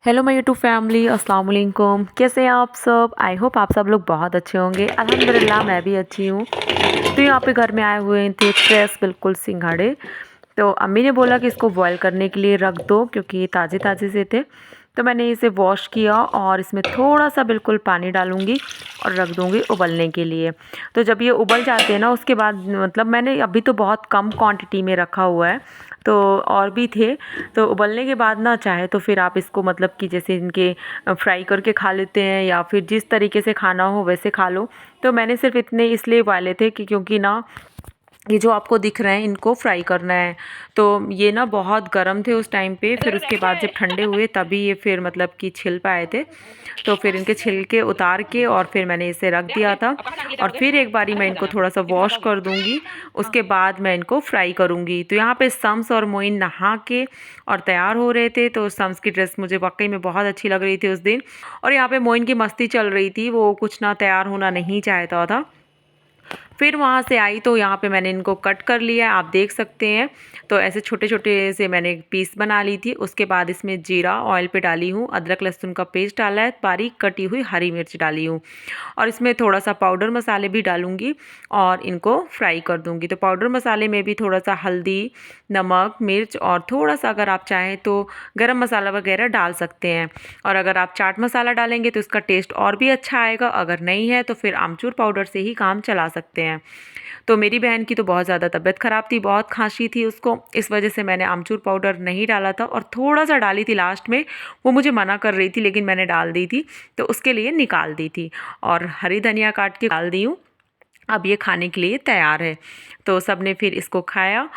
Hello my YouTube family, अस्सलाम वालेकुम। कैसे हैं आप सब? आई होप आप सब लोग बहुत अच्छे होंगे। अल्हम्दुलिल्लाह मैं भी अच्छी हूँ। तो यहाँ पे घर में आए हुए थे फ्रेश बिल्कुल सिंघाड़े। तो अम्मी ने बोला कि इसको बॉईल करने के लिए रख दो क्योंकि ये ताज़े ताज़े से थे। तो मैंने इसे वॉश किया और इसमें थोड़ा सा बिल्कुल पानी डालूँगी और रख दूँगी उबलने के लिए। तो जब ये उबल जाते हैं ना, उसके बाद मतलब मैंने अभी तो बहुत कम क्वांटिटी में रखा हुआ है, तो और भी थे। तो उबलने के बाद ना चाहे तो फिर आप इसको मतलब कि जैसे इनके फ्राई करके खा लेते हैं या फिर जिस तरीके से खाना हो वैसे खा लो। तो मैंने सिर्फ इतने इसलिए उबाले थे कि क्योंकि ना ये जो आपको दिख रहे हैं इनको फ्राई करना है। तो ये ना बहुत गर्म थे उस टाइम पे, फिर उसके बाद जब ठंडे हुए तभी ये फिर मतलब कि छिल पाए थे। तो फिर इनके छिलके उतार के और फिर मैंने इसे रख दिया था और फिर एक बारी मैं इनको थोड़ा सा वॉश कर दूंगी। उसके बाद मैं इनको फ्राई करूंगी। तो यहाँ पे सम्स और मोइन नहा के और तैयार हो रहे थे। तो सम्स की ड्रेस मुझे वाकई में बहुत अच्छी लग रही थी उस दिन। और यहाँ पे मोइन की मस्ती चल रही थी, वो कुछ ना तैयार होना नहीं चाहता था। फिर वहाँ से आई तो यहाँ पे मैंने इनको कट कर लिया है, आप देख सकते हैं। तो ऐसे छोटे छोटे से मैंने पीस बना ली थी। उसके बाद इसमें जीरा ऑयल पे डाली हूँ, अदरक लहसुन का पेस्ट डाला है, बारीक कटी हुई हरी मिर्च डाली हूँ और इसमें थोड़ा सा पाउडर मसाले भी डालूँगी और इनको फ्राई कर दूँगी। तो पाउडर मसाले में भी थोड़ा सा हल्दी, नमक, मिर्च और थोड़ा सा अगर आप चाहें तो गरम मसाला वगैरह डाल सकते हैं। और अगर आप चाट मसाला डालेंगे तो इसका टेस्ट और भी अच्छा आएगा। अगर नहीं है तो फिर आमचूर पाउडर से ही काम चला सकते हैं। तो मेरी बहन की तो बहुत ज़्यादा तबीयत ख़राब थी, बहुत खांसी थी उसको, इस वजह से मैंने आमचूर पाउडर नहीं डाला था और थोड़ा सा डाली थी लास्ट में। वो मुझे मना कर रही थी लेकिन मैंने डाल दी थी, तो उसके लिए निकाल दी थी। और हरी धनिया काट के डाल दी हूँ। अब ये खाने के लिए तैयार है। तो सब ने फिर इसको खाया।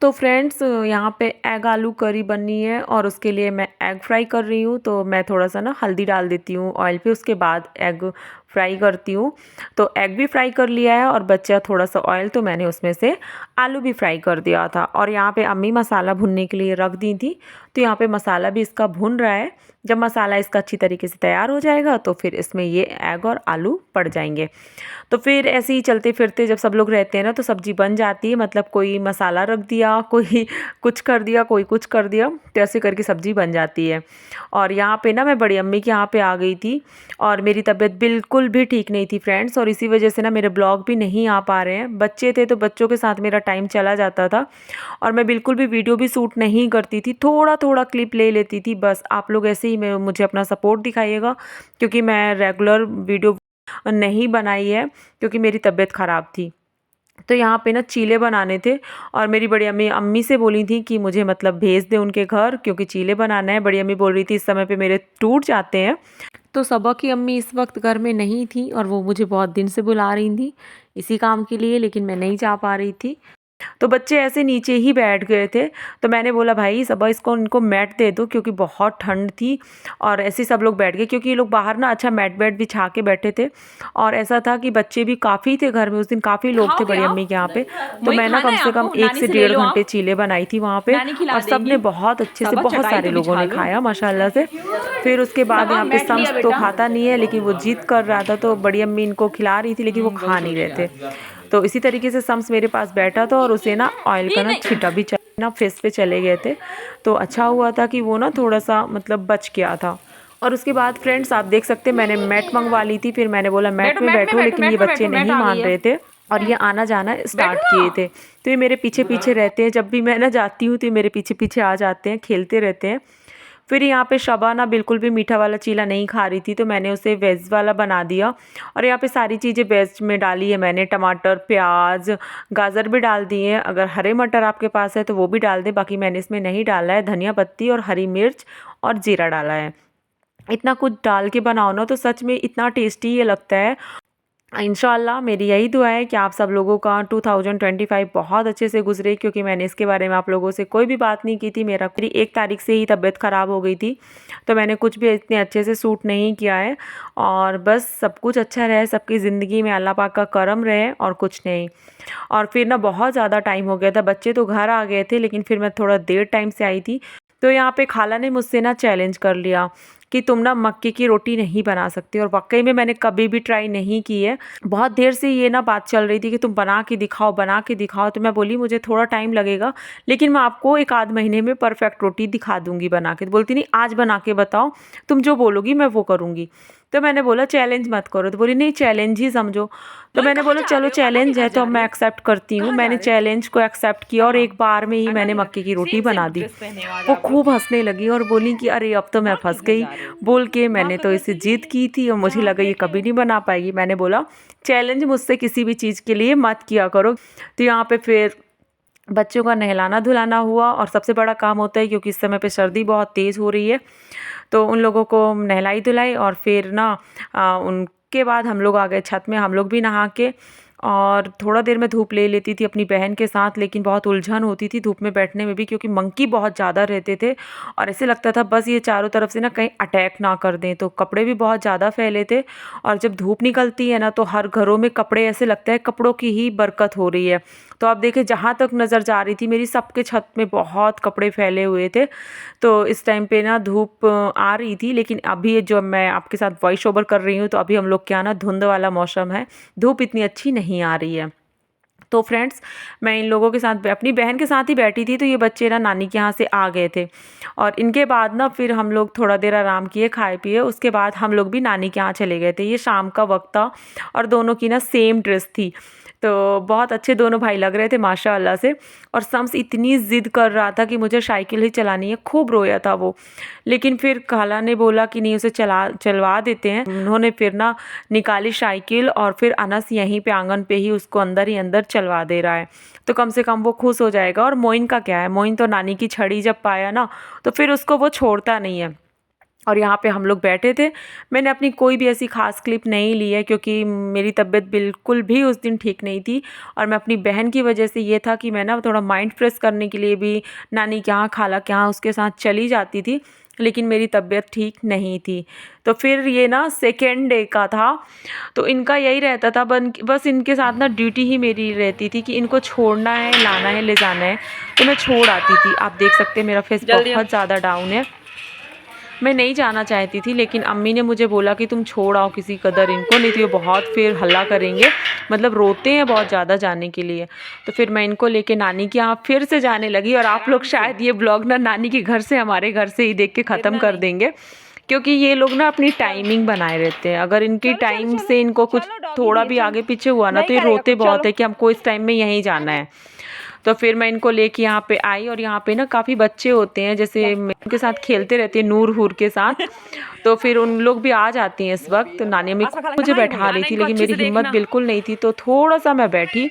तो फ्रेंड्स यहाँ पे एग आलू करी बननी है और उसके लिए मैं एग फ्राई कर रही हूँ। तो मैं थोड़ा सा ना हल्दी डाल देती हूँ ऑयल पे, उसके बाद एग फ्राई करती हूँ। तो एग भी फ्राई कर लिया है और बचा थोड़ा सा ऑयल, तो मैंने उसमें से आलू भी फ्राई कर दिया था। और यहाँ पे अम्मी मसाला भुनने के लिए रख दी थी। तो यहाँ पे मसाला भी इसका भुन रहा है। जब मसाला इसका अच्छी तरीके से तैयार हो जाएगा तो फिर इसमें ये एग और आलू पड़ जाएंगे। तो फिर ऐसे ही चलते फिरते जब सब लोग रहते हैं ना तो सब्ज़ी बन जाती है। मतलब कोई मसाला रख दिया, कोई कुछ कर दिया, कोई कुछ कर दिया, तो ऐसे करके सब्ज़ी बन जाती है। और यहाँ पे ना मैं बड़ी अम्मी के यहाँ पे आ गई थी और मेरी तबीयत बिल्कुल भी ठीक नहीं थी फ्रेंड्स। और इसी वजह से ना मेरे ब्लॉग भी नहीं आ पा रहे हैं। बच्चे थे तो बच्चों के साथ मेरा टाइम चला जाता था और मैं बिल्कुल भी वीडियो भी शूट नहीं करती थी, थोड़ा थोड़ा क्लिप ले लेती थी बस। आप लोग ऐसे ही मुझे अपना सपोर्ट दिखाइएगा क्योंकि मैं रेगुलर वीडियो नहीं बनाई है क्योंकि मेरी तबीयत ख़राब थी। तो यहाँ पे ना चीले बनाने थे और मेरी बड़ी अम्मी अम्मी से बोली थी कि मुझे मतलब भेज दे उनके घर क्योंकि चीले बनाना है। बड़ी अम्मी बोल रही थी इस समय पे मेरे टूट जाते हैं। तो सबा की अम्मी इस वक्त घर में नहीं थी और वो मुझे बहुत दिन से बुला रही थी इसी काम के लिए, लेकिन मैं नहीं जा पा रही थी। तो बच्चे ऐसे नीचे ही बैठ गए थे। तो मैंने बोला भाई सबा इसको इनको मैट दे दो क्योंकि बहुत ठंड थी। और ऐसे सब लोग बैठ गए क्योंकि ये लोग बाहर ना अच्छा मैट बैट बिछा के बैठे थे। और ऐसा था कि बच्चे भी काफ़ी थे घर में, उस दिन काफ़ी लोग थे बड़ी अम्मी के यहाँ पे। तो मैं ना कम से कम 1 से 1.5 घंटे चीले बनाई थी वहाँ पे और सब ने बहुत अच्छे से, बहुत सारे लोगों ने खाया माशाल्लाह से। फिर उसके बाद यहाँ पे सम्स तो खाता नहीं है लेकिन वो जिद कर रहा था, तो बड़ी अम्मी इनको खिला रही थी लेकिन वो खा नहीं रहे थे। तो इसी तरीके से सम्स मेरे पास बैठा था और उसे ना ऑयल का ना छिटा भी ना फेस पे चले गए थे। तो अच्छा हुआ था कि वो ना थोड़ा सा मतलब बच गया था। और उसके बाद फ्रेंड्स आप देख सकते हैं मैंने मैट मंगवा ली थी। फिर मैंने बोला मैट में बैठो, लेकिन ये बच्चे नहीं मान रहे थे और ये आना जाना स्टार्ट किए थे। तो ये मेरे पीछे पीछे रहते हैं, जब भी मैं ना जाती हूँ तो ये मेरे पीछे पीछे आ जाते हैं, खेलते रहते हैं। फिर यहाँ पे शबा ना बिल्कुल भी मीठा वाला चीला नहीं खा रही थी तो मैंने उसे वेज वाला बना दिया। और यहाँ पे सारी चीज़ें वेज में डाली है मैंने, टमाटर, प्याज, गाजर भी डाल दिए हैं। अगर हरे मटर आपके पास है तो वो भी डाल दें, बाकी मैंने इसमें नहीं डाला है। धनिया पत्ती और हरी मिर्च और जीरा डाला है। इतना कुछ डाल के बनाओ ना तो सच में इतना टेस्टी ये लगता है। इंशाल्लाह मेरी यही दुआ है कि आप सब लोगों का 2025 बहुत अच्छे से गुजरे, क्योंकि मैंने इसके बारे में आप लोगों से कोई भी बात नहीं की थी। मेरी 1 तारीख से ही तबीयत ख़राब हो गई थी तो मैंने कुछ भी इतने अच्छे से सूट नहीं किया है। और बस सब कुछ अच्छा रहे, सबकी ज़िंदगी में अल्लाह पाक का करम रहे और कुछ नहीं। और फिर ना बहुत ज़्यादा टाइम हो गया था, बच्चे तो घर आ गए थे लेकिन फिर मैं थोड़ा देर टाइम से आई थी। तो यहाँ पे खाला ने मुझसे ना चैलेंज कर लिया कि तुम ना मक्के की रोटी नहीं बना सकती। और वाकई में मैंने कभी भी ट्राई नहीं की है। बहुत देर से ये ना बात चल रही थी कि तुम बना के दिखाओ, बना के दिखाओ। तो मैं बोली मुझे थोड़ा टाइम लगेगा, लेकिन मैं आपको 1 आध महीने में परफेक्ट रोटी दिखा दूँगी बना के। तो बोलती नहीं, आज बना के बताओ, तुम जो बोलोगी मैं वो करूँगी। तो मैंने बोला चैलेंज मत करो। तो बोली नहीं, चैलेंज ही समझो। तो मैंने बोला चलो चैलेंज है तो अब मैं एक्सेप्ट करती हूँ। मैंने चैलेंज को एक्सेप्ट किया और एक बार में ही मैंने मक्के की रोटी बना दी। वो खूब हंसने लगी और बोली कि अरे अब तो मैं फंस गई। बोल के मैंने तो इसे जिद की थी और मुझे लगा ये कभी नहीं बना पाएगी। मैंने बोला चैलेंज मुझसे किसी भी चीज़ के लिए मत किया करो। तो यहाँ पे फिर बच्चों का नहलाना धुलाना हुआ और सबसे बड़ा काम होता है, क्योंकि इस समय पे सर्दी बहुत तेज़ हो रही है, तो उन लोगों को नहलाई धुलाई और फिर ना उनके बाद हम लोग आ गए छत में। हम लोग भी नहा के और थोड़ा देर में धूप ले लेती थी अपनी बहन के साथ, लेकिन बहुत उलझन होती थी धूप में बैठने में भी, क्योंकि मंकी बहुत ज़्यादा रहते थे और ऐसे लगता था बस ये चारों तरफ से ना कहीं अटैक ना कर दें। तो कपड़े भी बहुत ज़्यादा फैले थे और जब धूप निकलती है ना तो हर घरों में कपड़े, ऐसे लगता है कपड़ों की ही बरकत हो रही है। तो आप देखें जहाँ तक नज़र जा रही थी मेरी, सबके छत में बहुत कपड़े फैले हुए थे। तो इस टाइम पे ना धूप आ रही थी, लेकिन अभी जो मैं आपके साथ वॉइस ओवर कर रही हूँ तो अभी हम लोग क्या ना धुंध वाला मौसम है, धूप इतनी अच्छी नहीं आ रही है। तो फ्रेंड्स, मैं इन लोगों के साथ अपनी बहन के साथ ही बैठी थी, तो ये बच्चे ना नानी के यहाँ से आ गए थे और इनके बाद ना फिर हम लोग थोड़ा देर आराम किए, खाए पिए। उसके बाद हम लोग भी नानी के यहाँ चले गए थे। ये शाम का वक्त था और दोनों की ना सेम ड्रेस थी, तो बहुत अच्छे दोनों भाई लग रहे थे माशाल्लाह से। और शम्स इतनी ज़िद कर रहा था कि मुझे साइकिल ही चलानी है, खूब रोया था वो। लेकिन फिर खाला ने बोला कि नहीं, उसे चलवा देते हैं। उन्होंने फिर ना निकाली साइकिल और फिर अनस यहीं पे आंगन पे ही उसको अंदर ही अंदर चलवा दे रहा है, तो कम से कम वो खुश हो जाएगा। और मोइन का क्या है, मोइन तो नानी की छड़ी जब पाया ना तो फिर उसको वो छोड़ता नहीं है। और यहाँ पे हम लोग बैठे थे। मैंने अपनी कोई भी ऐसी ख़ास क्लिप नहीं ली है, क्योंकि मेरी तबीयत बिल्कुल भी उस दिन ठीक नहीं थी और मैं अपनी बहन की वजह से ये था कि मैं ना थोड़ा माइंड फ्रेश करने के लिए भी नानी के यहाँ, खाला के यहाँ उसके साथ चली जाती थी, लेकिन मेरी तबीयत ठीक नहीं थी। तो फिर ये ना सेकेंड डे का था, तो इनका यही रहता था बस इनके साथ ना ड्यूटी ही मेरी रहती थी कि इनको छोड़ना है, लाना है, ले जाना है, तो मैं छोड़ आती थी। आप देख सकते हैं मेरा फेस बहुत ज़्यादा डाउन है। मैं नहीं जाना चाहती थी, लेकिन अम्मी ने मुझे बोला कि तुम छोड़ आओ किसी कदर इनको, नहीं तो ये बहुत फिर हल्ला करेंगे, मतलब रोते हैं बहुत ज़्यादा जाने के लिए। तो फिर मैं इनको लेके नानी के यहाँ फिर से जाने लगी। और आप लोग शायद ये ब्लॉग ना नानी के घर से, हमारे घर से ही देख के ख़त्म कर देंगे, क्योंकि ये लोग ना अपनी टाइमिंग बनाए रहते हैं। अगर इनकी टाइम से इनको कुछ थोड़ा भी आगे पीछे हुआ ना तो ये रोते बहुत है कि हमको इस टाइम में यहीं जाना है। तो फिर मैं इनको लेके यहाँ पे आई और यहाँ पे ना काफ़ी बच्चे होते हैं, जैसे मैं उनके साथ खेलते रहते हैं नूर हूर के साथ। तो फिर उन लोग भी आ जाती हैं इस वक्त। तो नानी अम्मी मुझे बैठा रही थी, लेकिन मेरी हिम्मत बिल्कुल नहीं थी, तो थोड़ा सा मैं बैठी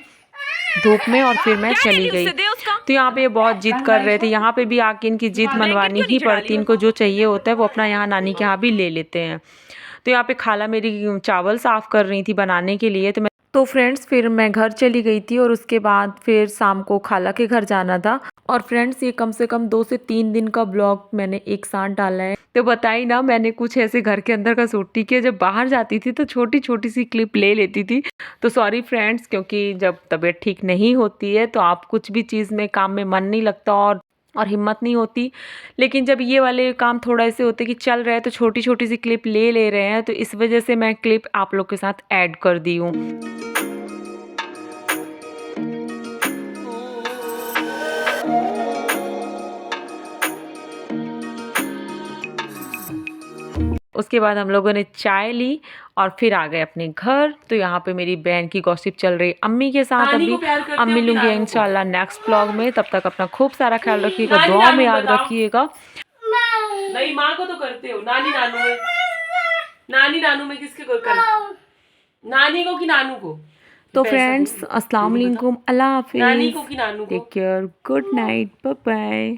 धूप में और फिर मैं चली गई। तो यहाँ पे बहुत जिद कर रहे थे, यहाँ पे भी आके इनकी जिद मनवानी ही पड़ती। इनको जो चाहिए होता है वो अपना यहाँ नानी के यहाँ भी ले लेते हैं। तो यहाँ पे खाला मेरी चावल साफ़ कर रही थी बनाने के लिए। तो फ्रेंड्स, फिर मैं घर चली गई थी और उसके बाद फिर शाम को खाला के घर जाना था। और फ्रेंड्स, ये कम से कम 2 से 3 दिन का ब्लॉग मैंने एक साथ डाला है। तो बताई ना, मैंने कुछ ऐसे घर के अंदर का शूट किया। जब बाहर जाती थी तो छोटी छोटी सी क्लिप ले लेती थी। तो सॉरी फ्रेंड्स, क्योंकि जब तबीयत ठीक नहीं होती है तो आप कुछ भी चीज़ में, काम में मन नहीं लगता और हिम्मत नहीं होती। लेकिन जब ये वाले काम थोड़ा ऐसे होते कि चल रहे हैं तो छोटी छोटी सी क्लिप ले ले रहे हैं, तो इस वजह से मैं क्लिप आप लोग के साथ ऐड कर दी हूँ। उसके बाद हम लोगों ने चाय ली और फिर आ गए अपने घर। तो यहाँ पे मेरी बहन की गॉसिप चल रही अम्मी के साथ। अभी अम्मी लूँगी इंशाल्लाह नेक्स्ट ब्लॉग में। तब तक अपना खूब सारा ख्याल रखिएगा, दुआ में याद रखिएगा। नहीं, माँ को तो करते हो, नानी नानू में, नानी नानू में किसके को कर, नानी को कि नानू को? तो फ्रेंड्स, अस्सलाम वालेकुम, अल्लाह हाफिज़, नानी को कि नानू को? Take care, good night, bye bye.